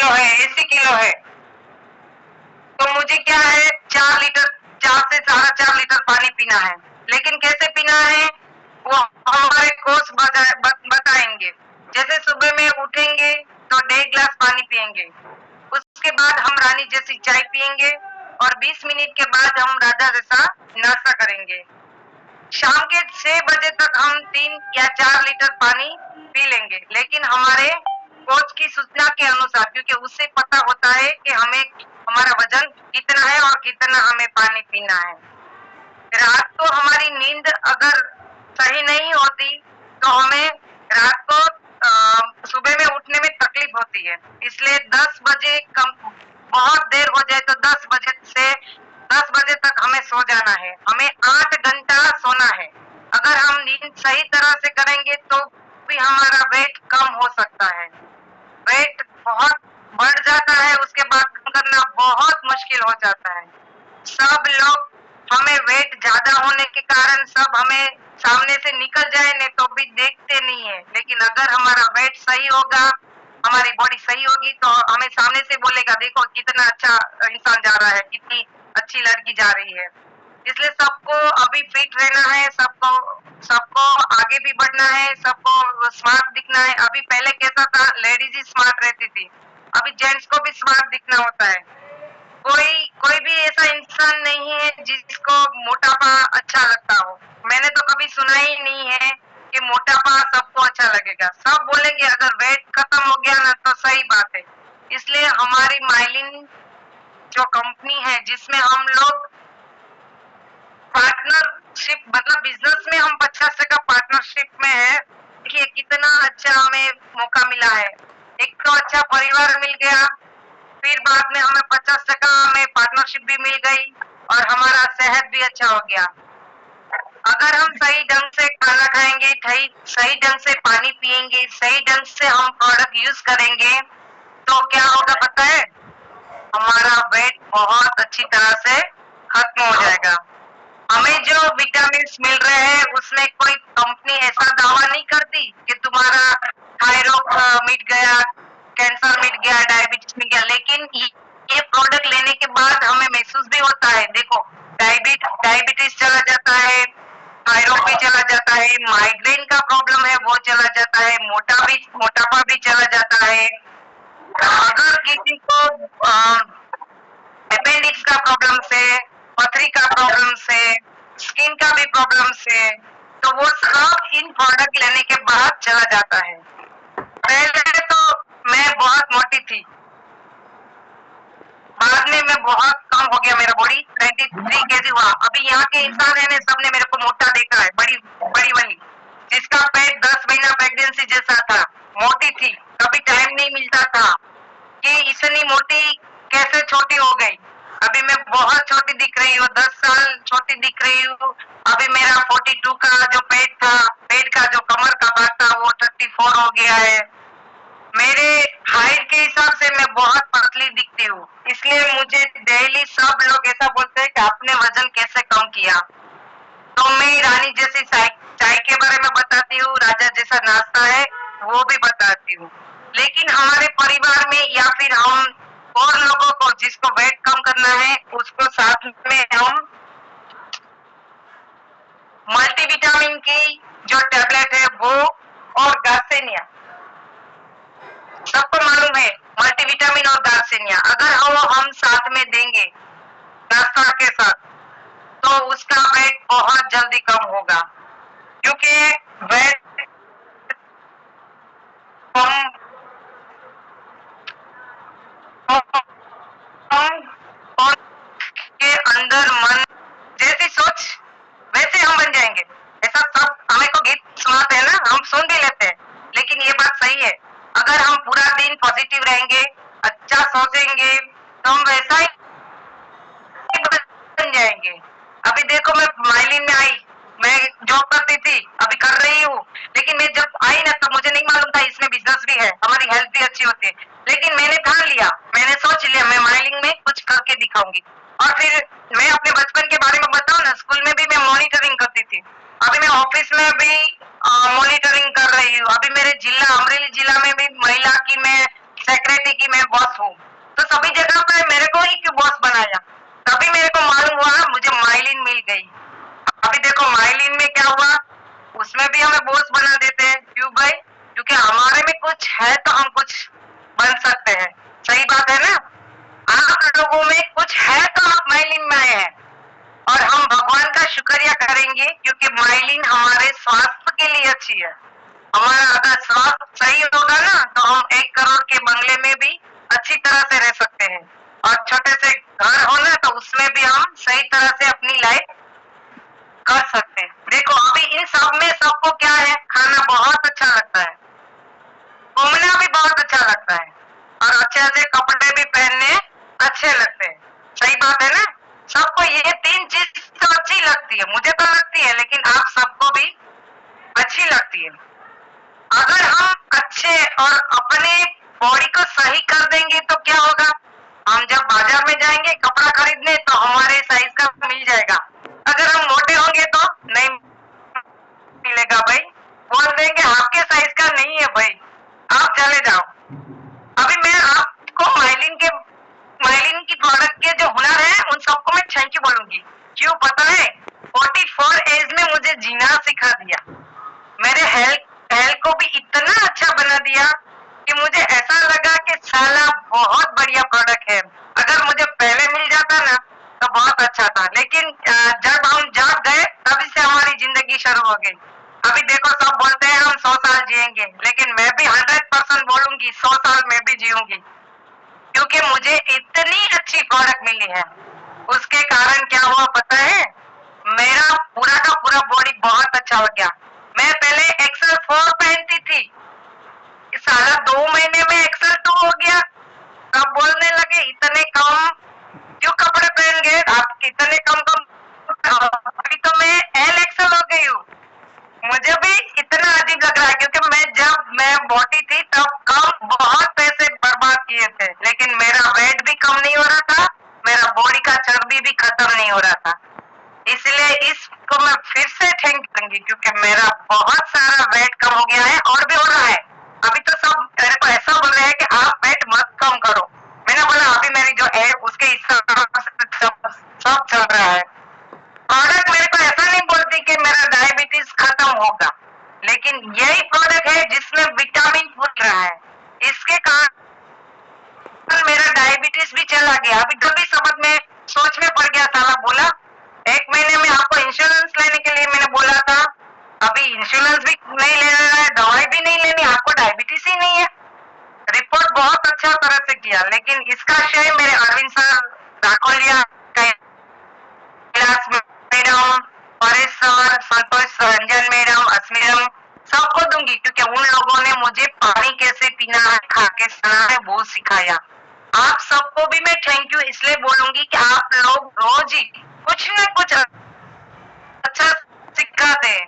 Kilo है, 80 kilo है, तो मुझे क्या है 4 लीटर, 4 से 4.5 लीटर पानी पीना है। लेकिन कैसे पीना है वो हमारे कोच बताएंगे। जैसे सुबह में उठेंगे तो 1.5 गिलास पानी पिएंगे, उसके बाद हम रानी जैसी चाय पिएंगे और 20 मिनट के बाद हम राजा जैसा नाश्ता करेंगे। शाम के 6 बजे तक हम 3 या 4 लीटर पानी पी लेंगे। लेकिन हमारे कोच की सूचना के अनुसार, क्योंकि उससे पता होता है कि हमें हमारा वजन कितना है और कितना हमें पानी पीना है। रात को हमारी नींद अगर सही नहीं होती तो हमें रात को सुबह में उठने में तकलीफ होती है। इसलिए 10 बजे कम, बहुत देर हो जाए तो 10 बजे तक हमें सो जाना है। हमें 8 घंटा सोना है। अगर हम नींद सही तरह से करेंगे तो भी हमारा वेट कम हो सकता है। वेट बहुत बढ़ जाता है, उसके बाद कम करना बहुत मुश्किल हो जाता है। सब लोग हमें वेट ज्यादा होने के कारण सब हमें सामने से निकल जाए नहीं तो भी देखते नहीं है। लेकिन अगर हमारा वेट सही होगा, हमारी बॉडी सही होगी तो हमें सामने से बोलेगा देखो कितना अच्छा इंसान जा रहा है, कितनी अच्छी लड़की जा रही है। इसलिए सबको अभी फिट रहना है, सबको सबको आगे भी बढ़ना है, सबको स्मार्ट दिखना है। अभी पहले कैसा था, लेडीज ही स्मार्ट रहती थी, अभी जेंट्स को भी स्मार्ट दिखना होता है। कोई कोई भी ऐसा इंसान नहीं है जिसको मोटापा अच्छा लगता हो। मैंने तो कभी सुना ही नहीं है कि मोटापा सबको अच्छा लगेगा। सब बोलेंगे अगर वेट खत्म हो गया ना तो सही बात है। इसलिए हमारी माइलिन जो कंपनी है जिसमें हम लोग पार्टनरशिप, मतलब बिजनेस में हम 50% पार्टनरशिप में है। देखिए कितना अच्छा हमें मौका मिला है। एक तो अच्छा परिवार मिल गया, फिर बाद में हमें 50% में पार्टनरशिप भी मिल गई और हमारा सेहत भी अच्छा हो गया। अगर हम सही ढंग से खाना खाएंगे, सही ढंग से पानी पिएंगे, सही ढंग से हम प्रोडक्ट यूज करेंगे तो क्या होगा पता है, हमारा वेट बहुत अच्छी तरह से खत्म हो जाएगा। हमें जो विटामिन मिल रहे हैं उसमें कोई कंपनी ऐसा दावा नहीं करती कि तुम्हारा थायराइड मिट गया, कैंसर मिट गया, डायबिटीज मिट गया। लेकिन ये प्रोडक्ट लेने के बाद हमें महसूस भी होता है, देखो डायबिटीज चला जाता है, थायराइड भी चला जाता है, माइग्रेन का प्रॉब्लम है वो चला जाता है, मोटापा भी चला जाता है। अगर किसी को अपेंडिक्स का प्रॉब्लम से, पथरी का प्रॉब्लम से, स्किन का भी प्रॉब्लम से, तो वो सब इन प्रोडक्ट लेने के बाद चला जाता है। पहले तो मैं बहुत मोटी थी, बाद में मैं बहुत कम हो गया, मेरा बॉडी 93 केजी हुआ। अभी यहाँ के इंसान है सबने मेरे को मोटा देखा है, बड़ी बड़ी वाली, जिसका पेट 10 महीना प्रेगनेंसी जैसा था, मोटी थी, कभी टाइम नहीं मिलता था कि इतनी मोटी कैसे छोटी हो गई। अभी मैं बहुत छोटी दिख रही हूँ, 10 साल छोटी दिख रही हूँ। अभी मेरा 42 का जो पेट था, पेट का जो कमर का भाग था वो 34 हो गया है। मेरे हाइट के हिसाब से मैं बहुत पतली दिखती हूँ। इसलिए मुझे डेली सब लोग ऐसा बोलते हैं कि आपने वजन कैसे कम किया। तो मैं रानी जैसी चाय के बारे में बताती हूँ, राजा जैसा नाश्ता है वो भी बताती हूँ। लेकिन हमारे परिवार में या फिर हम और लोगों को जिसको वेट कम करना है उसको साथ में हम मल्टीविटामिन की जो टैबलेट है वो और गार्सेनिया, सबको मालूम है मल्टीविटामिन और गार्सेनिया, अगर हम साथ में देंगे नाश्ता के साथ तो उसका वेट बहुत जल्दी कम होगा। क्योंकि वेट कम के अंदर मन जैसी सोच वैसे हम बन जाएंगे। ऐसा सब हमें को गीत सुनाते हैं ना, हम सुन भी लेते हैं, लेकिन ये बात सही है। अगर हम पूरा दिन पॉजिटिव रहेंगे, अच्छा सोचेंगे तो हम वैसा ही बन जाएंगे। अभी देखो मैं माइलिन में आई, मैं जॉब करती थी, अभी कर रही हूँ, लेकिन मैं जब आई ना तो मुझे नहीं मालूम था इसमें बिजनेस भी है, हमारी हेल्थ भी अच्छी होती है। लेकिन मैंने ठान लिया, मैंने सोच लिया मैं माइलिन में कुछ करके दिखाऊंगी। और फिर मैं अपने बचपन के बारे में बताऊं ना, स्कूल में भी मैं मॉनिटरिंग करती थी, अभी मैं ऑफिस में भी मॉनिटरिंग कर रही हूँ। अभी मेरे जिला अमरेली जिला में भी महिला की मैं सेक्रेटरी कि मैं बॉस हूँ, तो सभी जगह पे मेरे को ही क्यों बॉस बनाया? तभी मेरे को मालूम हुआ मुझे माइलिन मिल गई। अभी देखो माइलिन में क्या हुआ, उसमें भी हमें बॉस बना देते हैं। क्यों भाई? क्योंकि हमारे में कुछ है तो हम कुछ बन सकते हैं। सही बात है ना? आप लोगों में कुछ है तो आप माइलिन में आए हैं, और हम भगवान का शुक्रिया करेंगे क्योंकि माइलिन हमारे स्वास्थ्य के लिए अच्छी है। हमारा अगर स्वास्थ्य सही होगा ना तो हम 1 करोड़ के बंगले में भी अच्छी तरह से रह सकते हैं, और छोटे से घर हो ना तो उसमें भी हम सही तरह से अपनी लाइफ कर सकते हैं। देखो अभी इन सब में सबको क्या है, खाना बहुत अच्छा लगता है, घूमना भी बहुत अच्छा लगता है, और अच्छे अच्छे कपड़े भी पहनने अच्छे लगते हैं। सही बात है ना? सबको ये 3 चीज तो अच्छी लगती है, मुझे तो लगती है, लेकिन आप सबको भी अच्छी लगती है। अगर हम अच्छे और अपने बॉडी को सही कर देंगे तो क्या होगा, हम जब बाजार में जाएंगे कपड़ा खरीदने तो हमारे साइज का मिल जाएगा। अगर हम मोटे होंगे तो नहीं मिलेगा भाई, बोल देंगे आपके साइज का नहीं है भाई, आप चले जाओ। अभी मैं आपको माइलिन की प्रोडक्ट के जो हुनर है उन सबको मैं थैंक यू बोलूंगी। क्यों पता है? 44 एज में मुझे जीना सिखा दिया, मेरे हेल्थ को भी इतना अच्छा बना दिया कि मुझे ऐसा लगा कि साला बहुत बढ़िया प्रोडक्ट है। अगर मुझे पहले मिल जाता ना तो बहुत अच्छा था, लेकिन जब हम जाग गए तभी से हमारी जिंदगी शुरू हो गई। अभी देखो सब बोलते हैं हम 100 साल जिएंगे, लेकिन मैं भी 100% बोलूंगी 100 साल मैं भी जीऊंगी, क्योंकि मुझे इतनी अच्छी प्रोडक्ट मिली है। उसके कारण क्या हुआ पता है? मेरा पूरा का पूरा बॉडी बहुत अच्छा हो गया। मैं पहले एक्सल 4 पहनती थी, साला 2 महीने में एक्सल 2 हो गया। सब बोलने लगे इतने कम क्यों कपड़े पहन गए, आप इतने कम अभी तो मैं एल एक्सल हो गई हूँ। मुझे भी इतना अजीब लग रहा है, क्योंकि जब मैं मोटी थी तब कम बहुत पैसे बर्बाद किए थे, लेकिन मेरा वेट भी कम नहीं हो रहा था, मेरा बॉडी का चर्बी भी खत्म नहीं हो रहा था। इसलिए इसको मैं फिर से थैंक करूंगी, क्योंकि मेरा बहुत सारा वेट कम हो गया है और भी हो रहा है। अभी तो सब मेरे को ऐसा बोल रहे हैं कि आप वेट मत कम करो। मैंने बोला अभी मेरी जो है उसके हिसाब से सब चल रहा है। प्रोडक्ट मेरे को ऐसा नहीं बोलती कि मेरा डायबिटीज खत्म होगा, लेकिन यही प्रोडक्ट है जिसमें विटामिन फूट रहा है, इसके कारण मेरा डायबिटीज भी चला गया। अभी कभी समझ में सोच में पड़ गया, साला बोला 1 महीने में आपको इंश्योरेंस लेने के लिए मैंने बोला था, अभी इंश्योरेंस भी नहीं ले रहा है, दवाई भी नहीं लेनी, आपको डायबिटीज ही नहीं है। रिपोर्ट बहुत अच्छा तरह से किया, लेकिन इसका श्रेय मेरे Arvind sir, Rakolia, Kailash madam, Paresh sir, Santosh Ranjan madam, Asmi madam सबको दूंगी, क्योंकि उन लोगों ने मुझे पानी कैसे पीना है, खा के सोना है वो सिखाया। आप सबको भी मैं थैंक यू इसलिए बोलूंगी कि आप लोग रोज ही कुछ न कुछ अच्छा सिखाते हैं।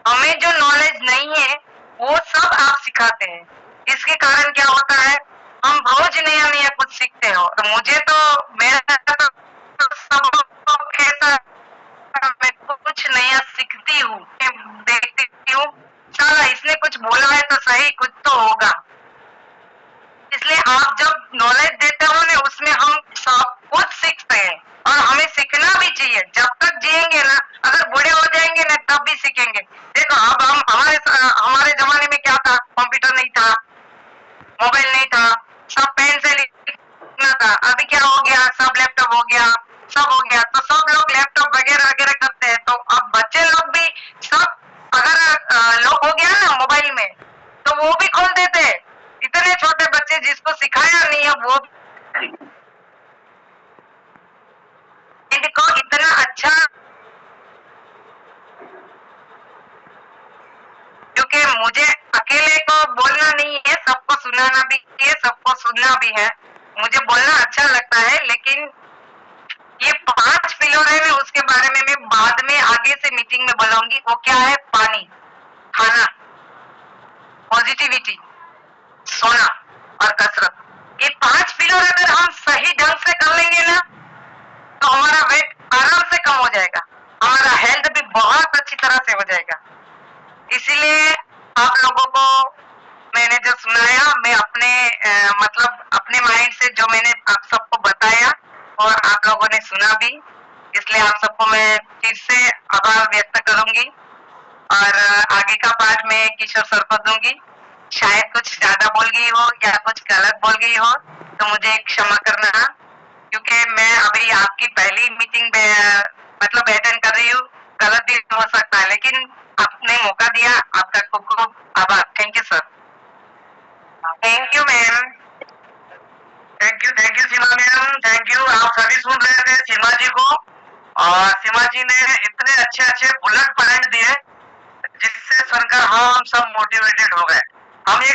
हमें जो नॉलेज नहीं है वो सब आप सिखाते हैं। इसके कारण क्या होता है, हम रोज नया नया कुछ सीखते हो। तो मुझे तो मेरा तो सब कैसा मैं कुछ नया सीखती हूँ, देखती हूँ साला इसने कुछ बोला है तो सही कुछ तो होगा। इसलिए आप जब नॉलेज देते हो ना उसमें हम सब कुछ सीखते हैं, और हमें सीखना भी चाहिए। जब तक जिएंगे ना, अगर बूढ़े हो जाएंगे ना तब भी सीखेंगे। देखो अब हम हमारे जमाने में क्या था, कंप्यूटर नहीं था, मोबाइल नहीं था, सब पेन से लिखना था। अभी क्या हो गया, सब लैपटॉप हो गया, सब हो गया, तो सब लोग लैपटॉप वगैरह वगैरह करते हैं। तो अब बच्चे लोग भी सब अगर लोग हो गया ना मोबाइल में तो वो भी खोल देते हैं। इतने छोटे बच्चे जिसको सिखाया नहीं है वो इनको इतना अच्छा, क्योंकि मुझे अकेले को बोलना नहीं है, सबको सुनाना भी है, सबको सुनना भी है। मुझे बोलना अच्छा लगता है, लेकिन ये 5 पिलर है, मैं उसके बारे में मैं बाद में आगे से मीटिंग में बोलूंगी। वो क्या है? पानी, खाना, पॉजिटिविटी, सोना और कसरत। ये 5 पिलर अगर हम सही ढंग से कर लेंगे ना तो हमारा वेट आराम से कम हो जाएगा, हमारा हेल्थ भी बहुत अच्छी तरह से हो जाएगा। इसीलिए आप लोगों को मैंने जो सुनाया मैं अपने मतलब अपने माइंड से जो मैंने आप सबको बताया और आप लोगों ने सुना भी, इसलिए आप सबको मैं फिर से आभार व्यक्त करूंगी और आगे का पार्ट मैं किशोर सर को दूंगी। शायद कुछ ज्यादा बोल गई हो या कुछ गलत बोल गई हो तो मुझे क्षमा करना, क्योंकि मैं अभी आपकी पहली मीटिंग मतलब अटेंड कर रही हूँ, गलत भी हो सकता है, लेकिन आपने मौका दिया, आपका खूब खूब आभार। Thank you sir. Thank you ma'am. Thank you Seema ma'am, thank you. आप सभी सुन रहे थे सीमा जी को, और सीमा जी ने इतने अच्छे अच्छे बुलेट पॉइंट दिए जिससे सुनकर हम सब मोटिवेटेड हो गए। हम ये